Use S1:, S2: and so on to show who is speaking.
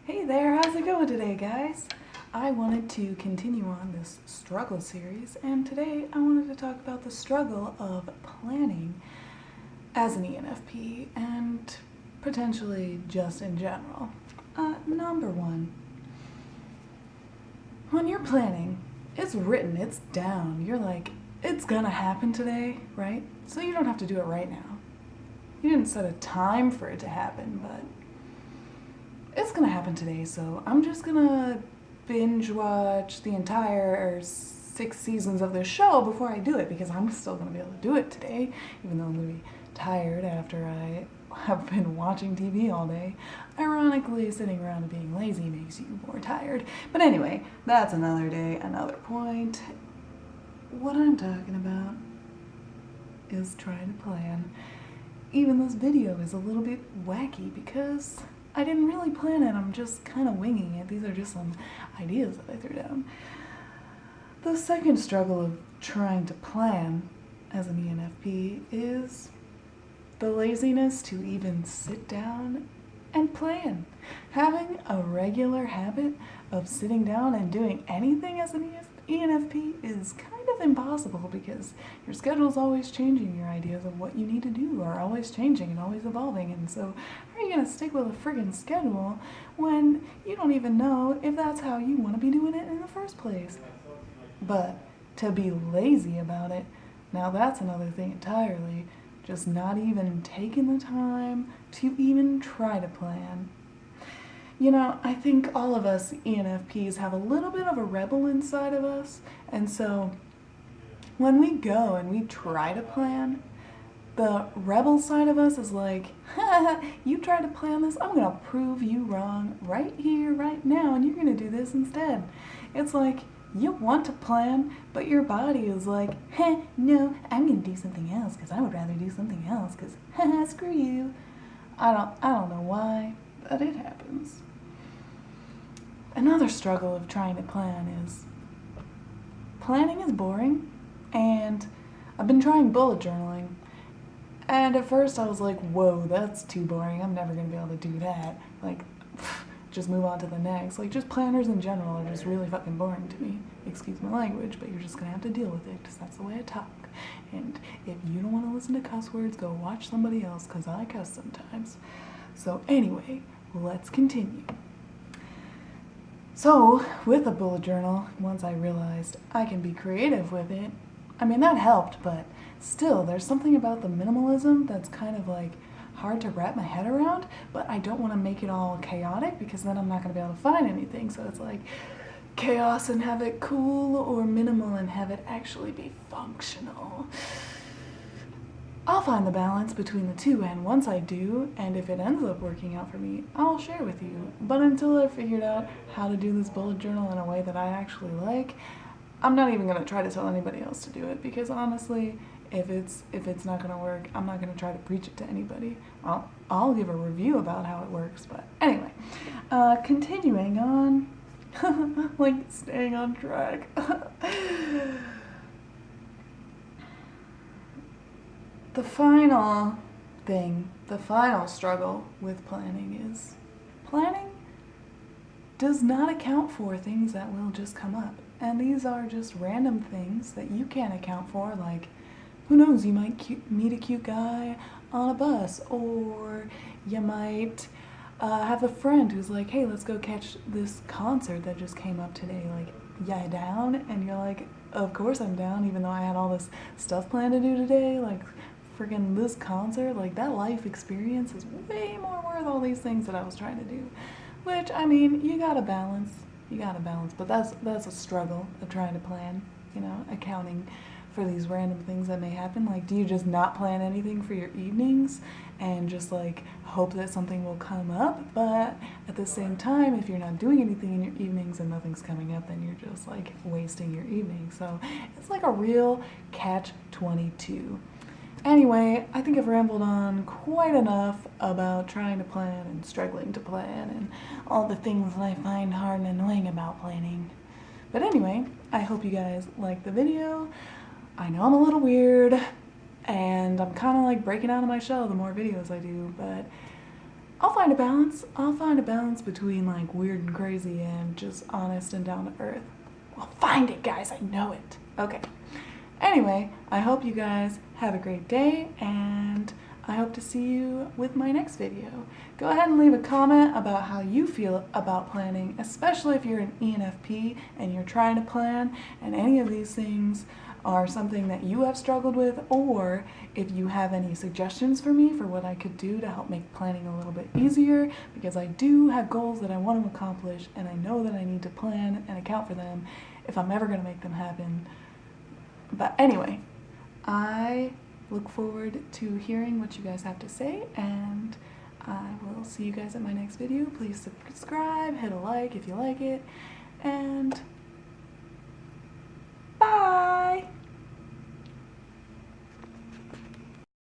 S1: Hey there, how's it going today, guys? I wanted to continue on this struggle series, and today I wanted to talk about the struggle of planning as an ENFP and potentially just in general. Number one, when you're planning, it's written, it's down. You're like, it's gonna happen today, right? So you don't have to do it right now. You didn't set a time for it to happen, but it's gonna happen today, so I'm just gonna binge watch the entire 6 seasons of this show before I do it, because I'm still gonna be able to do it today, even though I'm gonna be tired after I have been watching TV all day. Ironically, sitting around and being lazy makes you more tired. But anyway, that's another day, another point. What I'm talking about is trying to plan. Even this video is a little bit wacky because I didn't really plan it, I'm just kind of winging it. These are just some ideas that I threw down. The second struggle of trying to plan as an ENFP is the laziness to even sit down and plan. Having a regular habit of sitting down and doing anything as an ENFP is kind of impossible because your schedule's always changing, your ideas of what you need to do are always changing and always evolving, and so how are you gonna stick with a friggin' schedule when you don't even know if that's how you want to be doing it in the first place? But to be lazy about it, now that's another thing entirely. Just not even taking the time to even try to plan. You know, I think all of us ENFPs have a little bit of a rebel inside of us, and so when we go and we try to plan, the rebel side of us is like, you tried to plan this, I'm gonna prove you wrong right here, right now, and you're gonna do this instead. It's like, you want to plan, but your body is like, no, I'm gonna do something else because I would rather do something else because, screw you. I don't know why, but it happens. Another struggle of trying to plan is, planning is boring, and I've been trying bullet journaling, and at first I was like, whoa, that's too boring, I'm never gonna be able to do that. Like, just move on to the next. Like, just planners in general are just really fucking boring to me. Excuse my language, but you're just gonna have to deal with it because that's the way I talk. And if you don't want to listen to cuss words, go watch somebody else because I cuss sometimes. So anyway, let's continue. So with a bullet journal, once I realized I can be creative with it, I mean, that helped, but still, there's something about the minimalism that's kind of like hard to wrap my head around, but I don't want to make it all chaotic because then I'm not going to be able to find anything. So it's like chaos and have it cool, or minimal and have it actually be functional. I'll find the balance between the two, and once I do, and if it ends up working out for me, I'll share with you. But until I've figured out how to do this bullet journal in a way that I actually like, I'm not even going to try to tell anybody else to do it, because honestly, if it's not going to work, I'm not going to try to preach it to anybody. I'll give a review about how it works, but anyway, continuing on, like staying on track. The final thing, the final struggle with planning is, planning does not account for things that will just come up. And these are just random things that you can't account for, like, who knows, you might meet a cute guy on a bus, or you might have a friend who's like, hey, let's go catch this concert that just came up today, like, yeah, down? And you're like, of course I'm down, even though I had all this stuff planned to do today, like, friggin' this concert, like, that life experience is way more worth all these things that I was trying to do. Which, I mean, you gotta balance, but that's a struggle of trying to plan, you know, accounting for these random things that may happen. Like, do you just not plan anything for your evenings and just like hope that something will come up? But at the same time, if you're not doing anything in your evenings and nothing's coming up, then you're just like wasting your evening. So it's like a real catch-22. Anyway, I think I've rambled on quite enough about trying to plan and struggling to plan and all the things that I find hard and annoying about planning. But anyway, I hope you guys liked the video. I know I'm a little weird, and I'm kind of like breaking out of my shell the more videos I do, but I'll find a balance. I'll find a balance between like weird and crazy and just honest and down to earth. I'll find it, guys. I know it. Okay. Anyway, I hope you guys have a great day, and I hope to see you with my next video. Go ahead and leave a comment about how you feel about planning, especially if you're an ENFP and you're trying to plan, and any of these things are something that you have struggled with, or if you have any suggestions for me for what I could do to help make planning a little bit easier, because I do have goals that I want to accomplish, and I know that I need to plan and account for them if I'm ever going to make them happen. But anyway, I look forward to hearing what you guys have to say, and I will see you guys at my next video. Please subscribe, hit a like if you like it, and